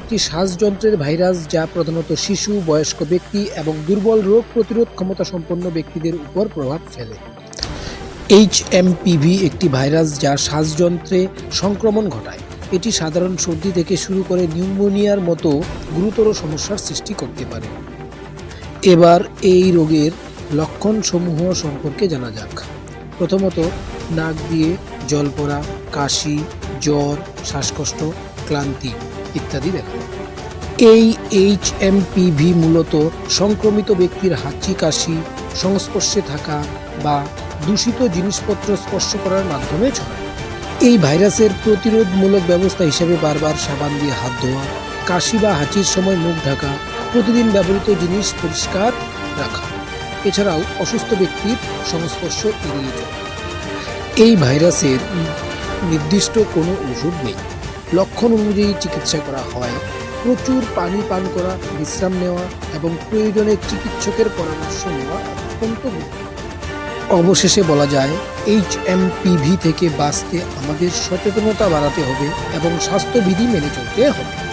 একটি শ্বাসযন্ত্রের ভাইরাস যা প্রধানত শিশু, বয়স্ক ব্যক্তি এবং দুর্বল রোগ প্রতিরোধ ক্ষমতা সম্পন্ন ব্যক্তিদের উপর প্রভাব ফেলে। HMPV একটি ভাইরাস যা শ্বাসযন্ত্রে সংক্রমণ ঘটায়। এটি সাধারণ সর্দি থেকে শুরু করে নিউমোনিয়ার মতো গুরুতর সমস্যার সৃষ্টি করতে পারে। এবার এই রোগের লক্ষণসমূহ সম্পর্কে জানা যাক। প্রথমত, নাক দিয়ে জল পড়া, কাশি, জ্বর, শ্বাসকষ্ট, ক্লান্তি ইত্যাদি দেখা যায়। এই HMPV মূলত সংক্রমিত ব্যক্তির হাঁচি, কাশি, সংস্পর্শে থাকা বা দূষিত জিনিসপত্র স্পর্শ করার মাধ্যমে ছড়ায়। এই ভাইরাসের প্রতিরোধমূলক ব্যবস্থা হিসেবে বারবার সাবান দিয়ে হাত ধোয়া, কাশি বা হাঁচির সময় মুখ ঢাকা, প্রতিদিন ব্যবহৃত জিনিস পরিষ্কার রাখা, এছাড়াও অসুস্থ ব্যক্তির সংস্পর্শ এড়িয়ে যাওয়া। এই ভাইরাসের নির্দিষ্ট কোনো ওষুধ নেই। লক্ষণ অনুযায়ী চিকিৎসা করা হয়। প্রচুর পানি পান করা, বিশ্রাম নেওয়া এবং প্রয়োজনে চিকিৎসকের পরামর্শ নেওয়া অত্যন্ত গুরুত্বপূর্ণ। অবশেষে বলা যায়, HMPV থেকে বাঁচতে আমাদের সচেতনতা বাড়াতে হবে এবং স্বাস্থ্যবিধি মেনে চলতে হবে।